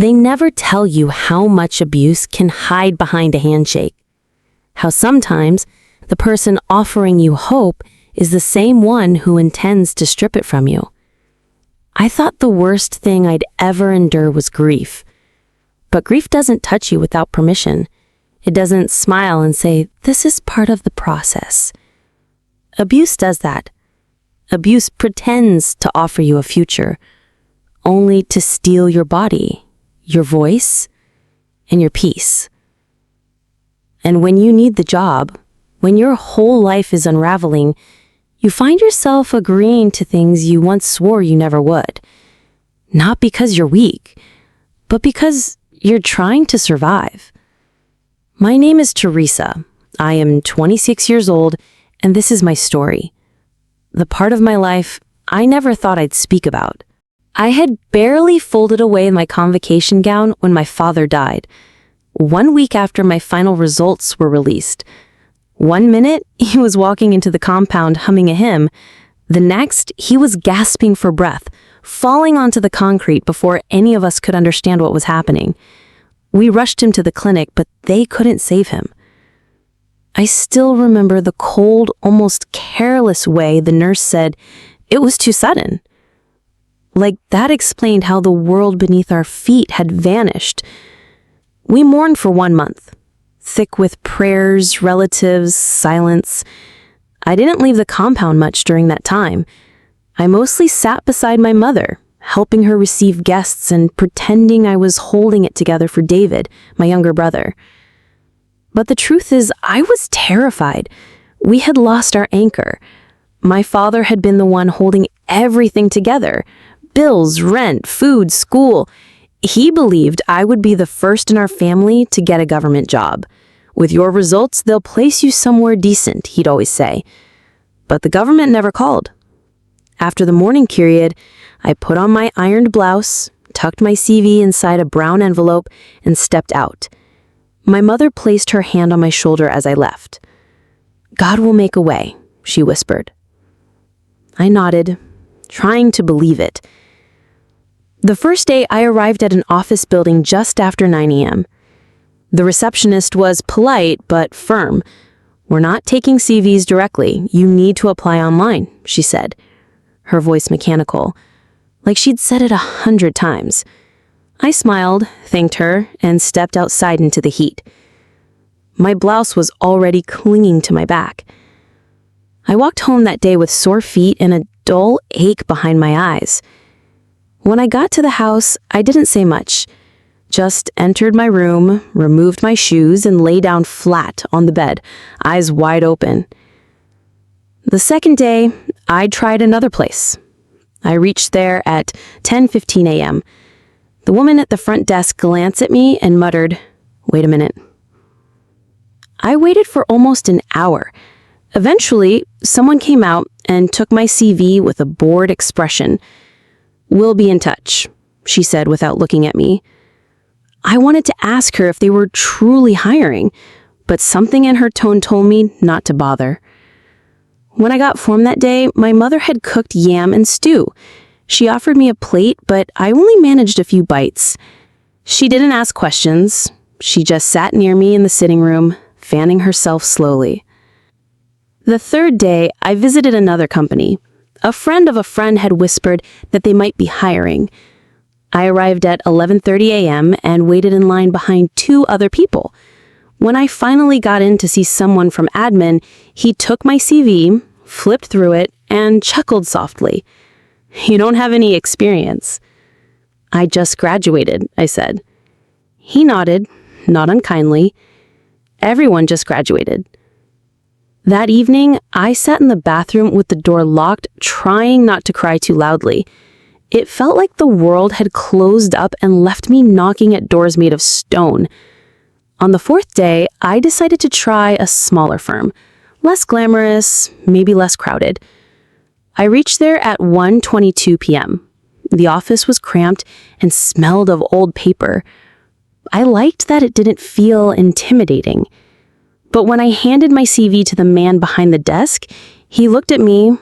They never tell you how much abuse can hide behind a handshake. How sometimes the person offering you hope is the same one who intends to strip it from you. I thought the worst thing I'd ever endure was grief. But grief doesn't touch you without permission. It doesn't smile and say, "This is part of the process." Abuse does that. Abuse pretends to offer you a future, only to steal your body, your voice, and your peace. And when you need the job, when your whole life is unraveling, you find yourself agreeing to things you once swore you never would. Not because you're weak, but because you're trying to survive. My name is Teresa. I am 26 years old, and this is my story. The part of my life I never thought I'd speak about. I had barely folded away my convocation gown when my father died. 1 week after my final results were released. 1 minute, he was walking into the compound humming a hymn. The next, he was gasping for breath, falling onto the concrete before any of us could understand what was happening. We rushed him to the clinic, but they couldn't save him. I still remember the cold, almost careless way the nurse said it was too sudden. Like that explained how the world beneath our feet had vanished. We mourned for 1 month, thick with prayers, relatives, silence. I didn't leave the compound much during that time. I mostly sat beside my mother, helping her receive guests and pretending I was holding it together for David, my younger brother. But the truth is, I was terrified. We had lost our anchor. My father had been the one holding everything together. Bills, rent, food, school. He believed I would be the first in our family to get a government job. With your results, they'll place you somewhere decent, he'd always say. But the government never called. After the mourning period, I put on my ironed blouse, tucked my CV inside a brown envelope, and stepped out. My mother placed her hand on my shoulder as I left. "God will make a way," she whispered. I nodded, trying to believe it. The first day, I arrived at an office building just after 9 a.m. The receptionist was polite but firm. "We're not taking CVs directly. You need to apply online," she said, her voice mechanical, like she'd said it 100 times. I smiled, thanked her, and stepped outside into the heat. My blouse was already clinging to my back. I walked home that day with sore feet and a dull ache behind my eyes. When I got to the house, I didn't say much. Just entered my room, removed my shoes, and lay down flat on the bed, eyes wide open. The second day, I tried another place. I reached there at 10:15 a.m. The woman at the front desk glanced at me and muttered, "Wait a minute." I waited for almost an hour. Eventually, someone came out and took my CV with a bored expression. "We'll be in touch," she said without looking at me. I wanted to ask her if they were truly hiring, but something in her tone told me not to bother. When I got home that day, my mother had cooked yam and stew. She offered me a plate, but I only managed a few bites. She didn't ask questions. She just sat near me in the sitting room, fanning herself slowly. The third day, I visited another company. A friend of a friend had whispered that they might be hiring. I arrived at 11:30 a.m. and waited in line behind 2 other people. When I finally got in to see someone from admin, he took my CV, flipped through it, and chuckled softly. "You don't have any experience." "I just graduated," I said. He nodded, not unkindly. Everyone just graduated. That evening, I sat in the bathroom with the door locked, trying not to cry too loudly. It felt like the world had closed up and left me knocking at doors made of stone. On the 4th day, I decided to try a smaller firm. Less glamorous, maybe less crowded. I reached there at 1:22 p.m. The office was cramped and smelled of old paper. I liked that it didn't feel intimidating. But when I handed my CV to the man behind the desk, he looked at me,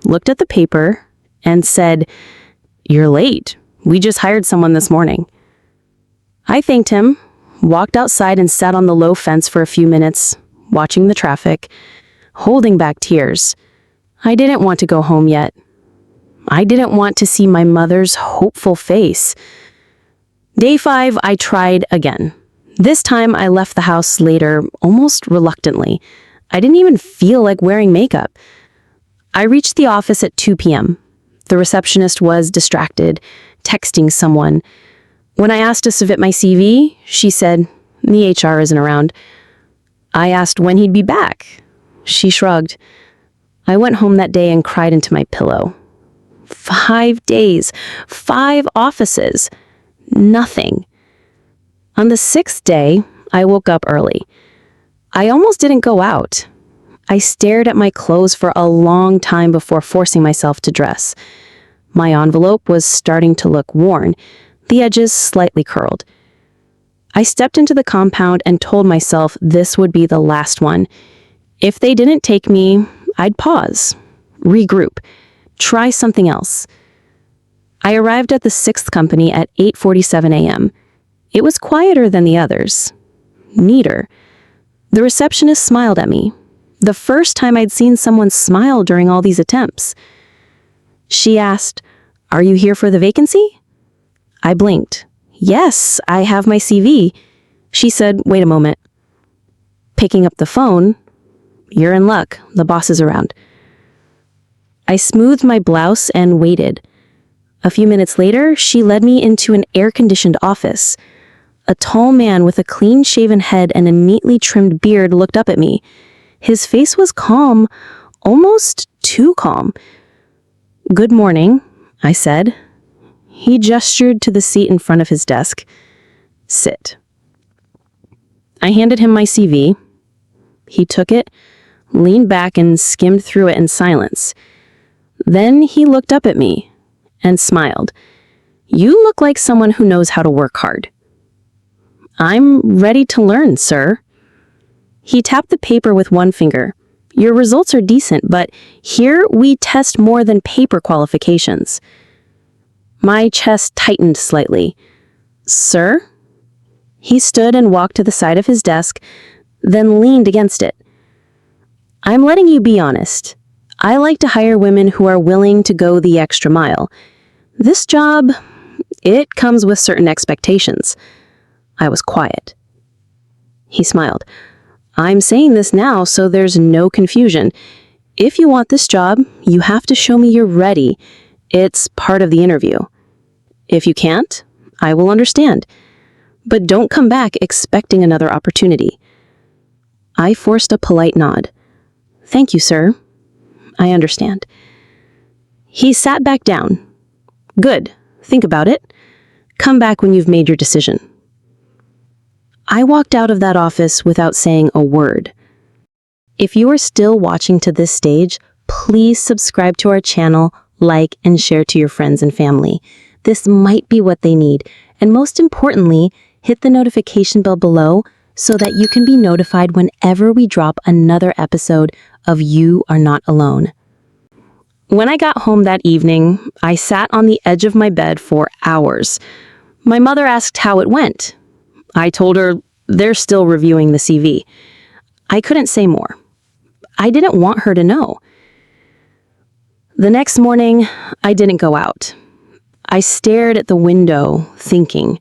looked at the paper, and said, "You're late. We just hired someone this morning." I thanked him, walked outside and sat on the low fence for a few minutes, watching the traffic, holding back tears. I didn't want to go home yet. I didn't want to see my mother's hopeful face. Day 5, I tried again. This time I left the house later, almost reluctantly. I didn't even feel like wearing makeup. I reached the office at 2 p.m. The receptionist was distracted, texting someone. When I asked to submit my CV, she said, "The HR isn't around." I asked when he'd be back. She shrugged. I went home that day and cried into my pillow. 5 days, 5 offices, nothing. On the 6th day, I woke up early. I almost didn't go out. I stared at my clothes for a long time before forcing myself to dress. My envelope was starting to look worn, the edges slightly curled. I stepped into the compound and told myself this would be the last one. If they didn't take me, I'd pause, regroup, try something else. I arrived at the 6th company at 8:47 a.m. It was quieter than the others, neater. The receptionist smiled at me. The first time I'd seen someone smile during all these attempts. She asked, "Are you here for the vacancy?" I blinked. "Yes, I have my CV." She said, "Wait a moment." Picking up the phone, "You're in luck. The boss is around." I smoothed my blouse and waited. A few minutes later, she led me into an air-conditioned office. A tall man with a clean-shaven head and a neatly trimmed beard looked up at me. His face was calm, almost too calm. "Good morning," I said. He gestured to the seat in front of his desk. "Sit." I handed him my CV. He took it, leaned back and skimmed through it in silence. Then he looked up at me and smiled. "You look like someone who knows how to work hard." "I'm ready to learn, sir." He tapped the paper with one finger. "Your results are decent, but here we test more than paper qualifications." My chest tightened slightly. "Sir?" He stood and walked to the side of his desk, then leaned against it. "I'm letting you be honest. I like to hire women who are willing to go the extra mile. This job, it comes with certain expectations." I was quiet. He smiled. "I'm saying this now so there's no confusion. If you want this job, you have to show me you're ready. It's part of the interview. If you can't, I will understand. But don't come back expecting another opportunity." I forced a polite nod. "Thank you, sir. I understand." He sat back down. "Good. Think about it. Come back when you've made your decision." I walked out of that office without saying a word. If you are still watching to this stage, please subscribe to our channel, like, and share to your friends and family. This might be what they need. And most importantly, hit the notification bell below so that you can be notified whenever we drop another episode of You Are Not Alone. When I got home that evening, I sat on the edge of my bed for hours. My mother asked how it went. I told her they're still reviewing the CV. I couldn't say more. I didn't want her to know. The next morning, I didn't go out. I stared at the window, thinking.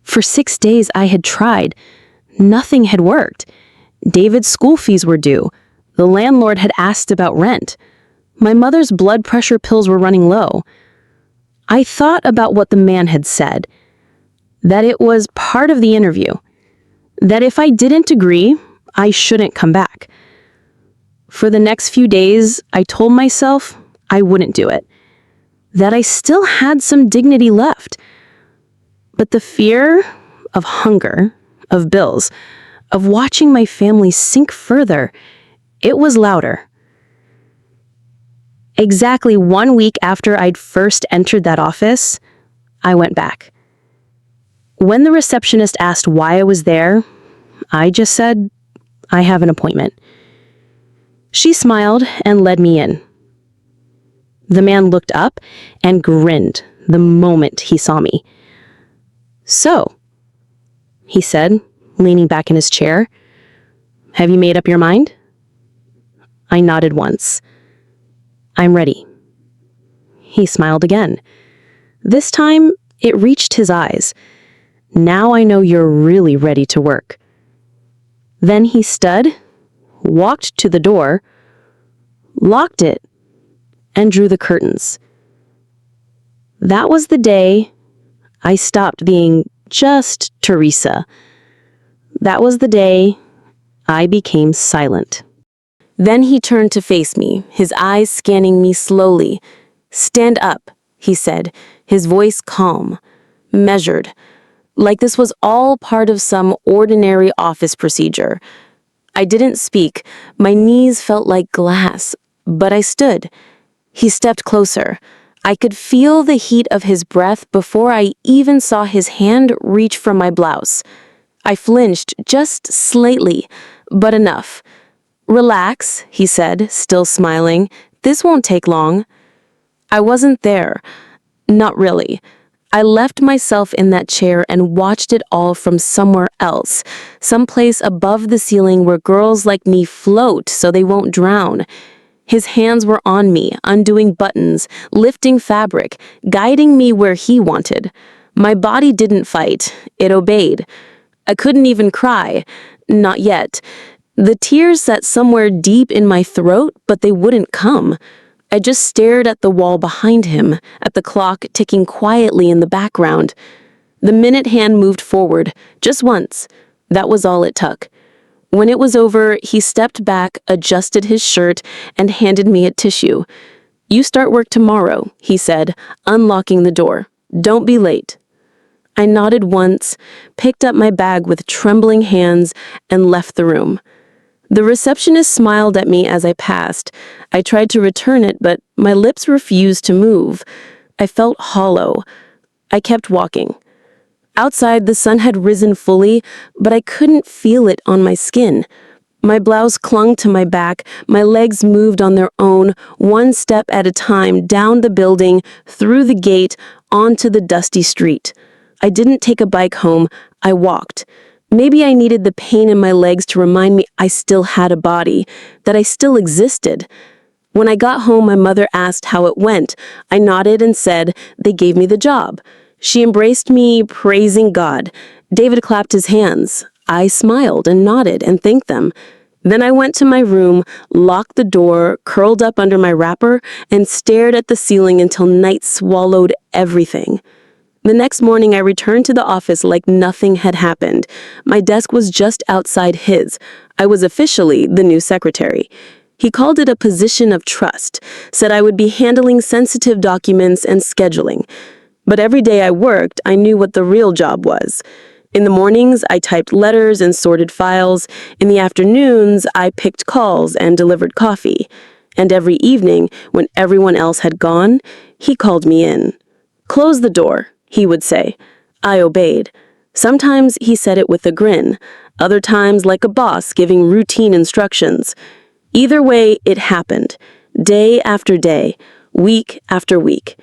For 6 days, I had tried. Nothing had worked. David's school fees were due. The landlord had asked about rent. My mother's blood pressure pills were running low. I thought about what the man had said. That it was part of the interview. That if I didn't agree, I shouldn't come back. For the next few days, I told myself I wouldn't do it. That I still had some dignity left. But the fear of hunger, of bills, of watching my family sink further, it was louder. Exactly 1 week after I'd first entered that office, I went back. When the receptionist asked why I was there, I just said, "I have an appointment." She smiled and led me in. The man looked up and grinned the moment he saw me. "So, he said, leaning back in his chair. Have you made up your mind? I nodded once. I'm ready. He smiled again. This time, it reached his eyes. Now I know you're really ready to work. Then he stood, walked to the door, locked it, and drew the curtains. That was the day I stopped being just Teresa. That was the day I became silent. Then he turned to face me, his eyes scanning me slowly. Stand up, he said, his voice calm, measured, like this was all part of some ordinary office procedure. I didn't speak. My knees felt like glass, but I stood. He stepped closer. I could feel the heat of his breath before I even saw his hand reach for my blouse. I flinched just slightly, but enough. Relax, he said, still smiling. This won't take long. I wasn't there. Not really. I left myself in that chair and watched it all from somewhere else, someplace above the ceiling where girls like me float so they won't drown. His hands were on me, undoing buttons, lifting fabric, guiding me where he wanted. My body didn't fight. It obeyed. I couldn't even cry. Not yet. The tears sat somewhere deep in my throat, but they wouldn't come. I just stared at the wall behind him, at the clock ticking quietly in the background. The minute hand moved forward, just once. That was all it took. When it was over, he stepped back, adjusted his shirt, and handed me a tissue. You start work tomorrow, he said, unlocking the door. Don't be late. I nodded once, picked up my bag with trembling hands, and left the room. The receptionist smiled at me as I passed. I tried to return it, but my lips refused to move. I felt hollow. I kept walking. Outside, the sun had risen fully, but I couldn't feel it on my skin. My blouse clung to my back, my legs moved on their own, one step at a time, down the building, through the gate, onto the dusty street. I didn't take a bike home, I walked. Maybe I needed the pain in my legs to remind me I still had a body, that I still existed. When I got home, my mother asked how it went. I nodded and said they gave me the job. She embraced me, praising God. David clapped his hands. I smiled and nodded and thanked them. Then I went to my room, locked the door, curled up under my wrapper, and stared at the ceiling until night swallowed everything. The next morning, I returned to the office like nothing had happened. My desk was just outside his. I was officially the new secretary. He called it a position of trust, said I would be handling sensitive documents and scheduling. But every day I worked, I knew what the real job was. In the mornings, I typed letters and sorted files. In the afternoons, I picked calls and delivered coffee. And every evening, when everyone else had gone, he called me in. Close the door, he would say. I obeyed. Sometimes he said it with a grin, other times like a boss giving routine instructions. Either way, it happened, day after day, week after week.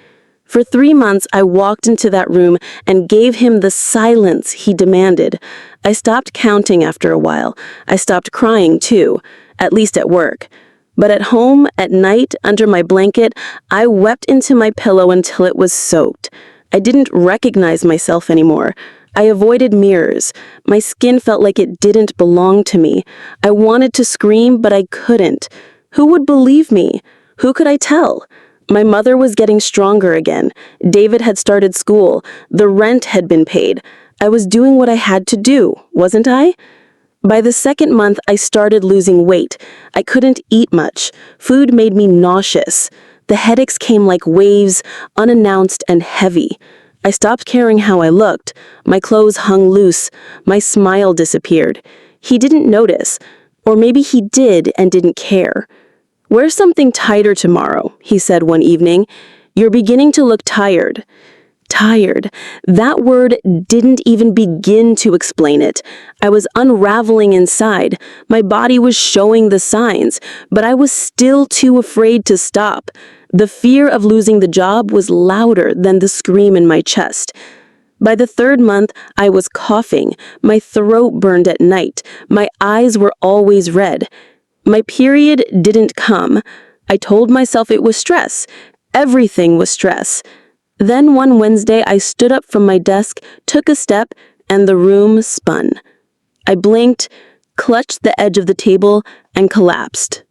For 3 months, I walked into that room and gave him the silence he demanded. I stopped counting after a while. I stopped crying, too, at least at work. But at home, at night, under my blanket, I wept into my pillow until it was soaked. I didn't recognize myself anymore. I avoided mirrors. My skin felt like it didn't belong to me. I wanted to scream, but I couldn't. Who would believe me? Who could I tell? My mother was getting stronger again. David had started school. The rent had been paid. I was doing what I had to do, wasn't I? By the second month, I started losing weight. I couldn't eat much. Food made me nauseous. The headaches came like waves, unannounced and heavy. I stopped caring how I looked. My clothes hung loose. My smile disappeared. He didn't notice. Or maybe he did and didn't care. Wear something tighter tomorrow, he said one evening. You're beginning to look tired. Tired. That word didn't even begin to explain it. I was unraveling inside. My body was showing the signs, but I was still too afraid to stop. The fear of losing the job was louder than the scream in my chest. By the third month, I was coughing. My throat burned at night. My eyes were always red. My period didn't come. I told myself it was stress. Everything was stress. Then one Wednesday, I stood up from my desk, took a step, and the room spun. I blinked, clutched the edge of the table, and collapsed.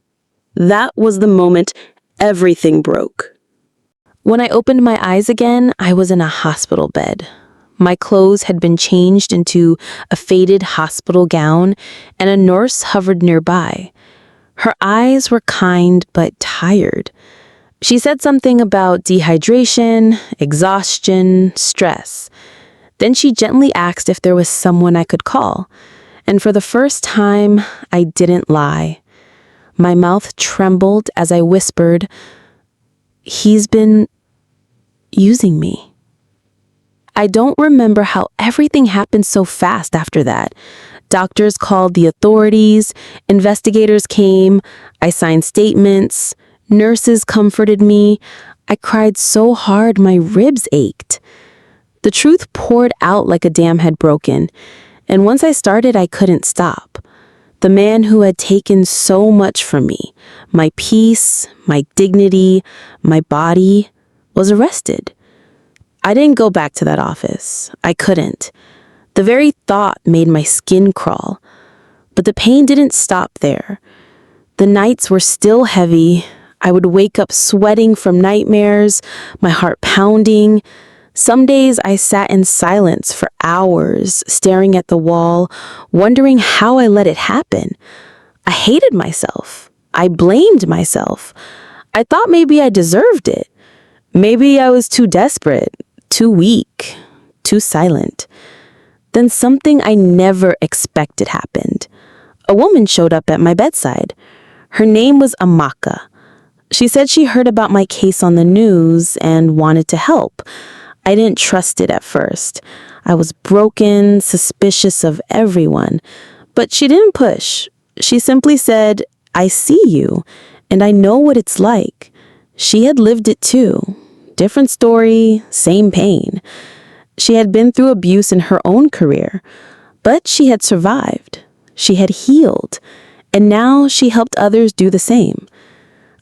That was the moment everything broke. When I opened my eyes again, I was in a hospital bed. My clothes had been changed into a faded hospital gown, and a nurse hovered nearby. Her eyes were kind but tired. She said something about dehydration, exhaustion, stress. Then she gently asked if there was someone I could call. And for the first time, I didn't lie. My mouth trembled as I whispered, "He's been using me." I don't remember how everything happened so fast after that. Doctors called the authorities, investigators came, I signed statements, nurses comforted me. I cried so hard my ribs ached. The truth poured out like a dam had broken, and once I started, I couldn't stop. The man who had taken so much from me, my peace, my dignity, my body, was arrested. I didn't go back to that office. I couldn't. The very thought made my skin crawl. But the pain didn't stop there. The nights were still heavy. I would wake up sweating from nightmares, my heart pounding. Some days I sat in silence for hours, staring at the wall, wondering how I let it happen. I hated myself. I blamed myself. I thought maybe I deserved it. Maybe I was too desperate, too weak, too silent. Then something I never expected happened. A woman showed up at my bedside. Her name was Amaka. She said she heard about my case on the news and wanted to help. I didn't trust it at first. I was broken, suspicious of everyone. But she didn't push. She simply said, "I see you, and I know what it's like." She had lived it too. Different story, same pain. She had been through abuse in her own career, but she had survived. She had healed, and now she helped others do the same.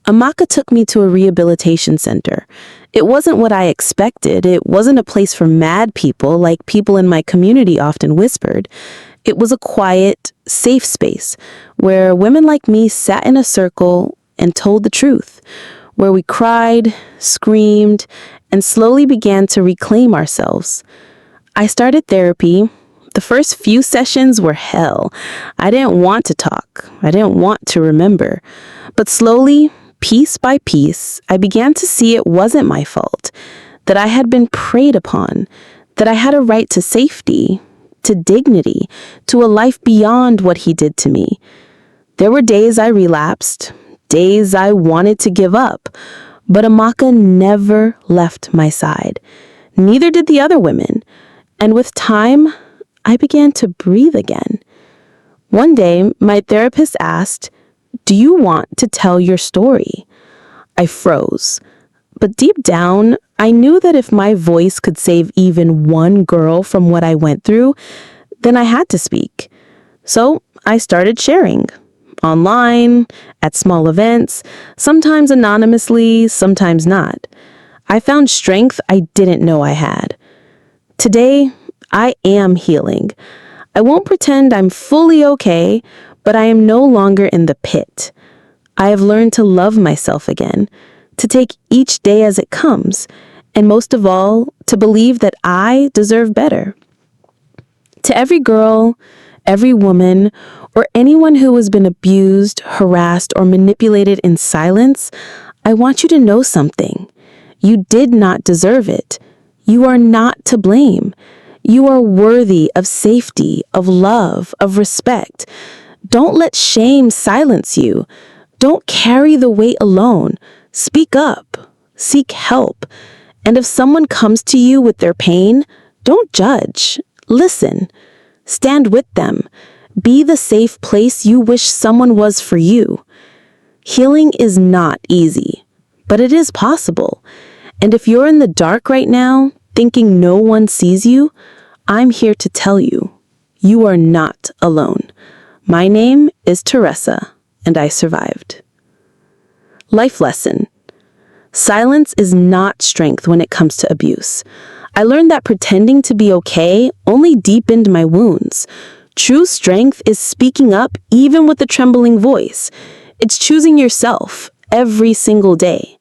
Amaka took me to a rehabilitation center. It wasn't what I expected. It wasn't a place for mad people like people in my community often whispered. It was a quiet, safe space where women like me sat in a circle and told the truth, where we cried, screamed, and slowly began to reclaim ourselves. I started therapy. The first few sessions were hell. I didn't want to talk. I didn't want to remember. But slowly, piece by piece, I began to see it wasn't my fault, that I had been preyed upon, that I had a right to safety, to dignity, to a life beyond what he did to me. There were days I relapsed, days I wanted to give up, but Amaka never left my side. Neither did the other women. And with time, I began to breathe again. One day, my therapist asked, "Do you want to tell your story?" I froze. But deep down, I knew that if my voice could save even one girl from what I went through, then I had to speak. So I started sharing. Online, at small events, sometimes anonymously, sometimes not. I found strength I didn't know I had. Today, I am healing. I won't pretend I'm fully okay, but I am no longer in the pit. I have learned to love myself again, to take each day as it comes, and most of all, to believe that I deserve better. To every girl, every woman, or anyone who has been abused, harassed, or manipulated in silence, I want you to know something. You did not deserve it. You are not to blame. You are worthy of safety, of love, of respect. Don't let shame silence you. Don't carry the weight alone. Speak up. Seek help. And if someone comes to you with their pain, don't judge. Listen. Stand with them. Be the safe place you wish someone was for you. Healing is not easy, but it is possible. And if you're in the dark right now, thinking no one sees you, I'm here to tell you, you are not alone. My name is Teresa, and I survived. Life lesson. Silence is not strength when it comes to abuse. I learned that pretending to be okay only deepened my wounds. True strength is speaking up even with a trembling voice. It's choosing yourself every single day.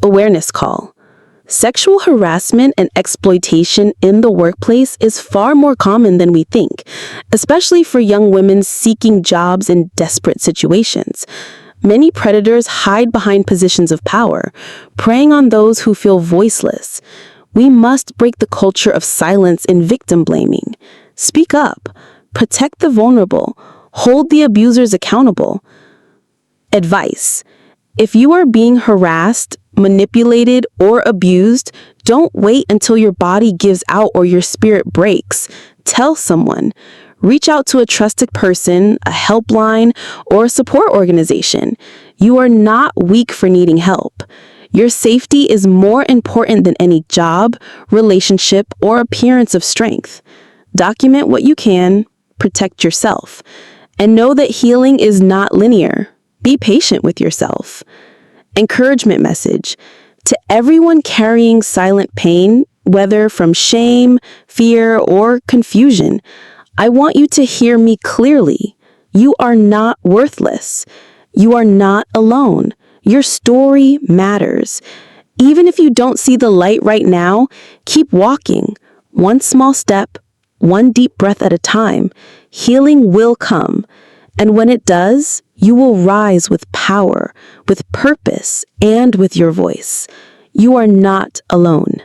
Awareness call. Sexual harassment and exploitation in the workplace is far more common than we think, especially for young women seeking jobs in desperate situations. Many predators hide behind positions of power, preying on those who feel voiceless. We must break the culture of silence and victim blaming. Speak up. Protect the vulnerable. Hold the abusers accountable. Advice. If you are being harassed, manipulated, or abused, don't wait until your body gives out or your spirit breaks. Tell someone. Reach out to a trusted person, a helpline, or a support organization. You are not weak for needing help. Your safety is more important than any job, relationship, or appearance of strength. Document what you can, protect yourself, and know that healing is not linear. Be patient with yourself. Encouragement message. To everyone carrying silent pain, whether from shame, fear, or confusion, I want you to hear me clearly. You are not worthless. You are not alone. Your story matters. Even if you don't see the light right now, keep walking. One small step, one deep breath at a time. Healing will come. And when it does, you will rise with power, with purpose, and with your voice. You are not alone.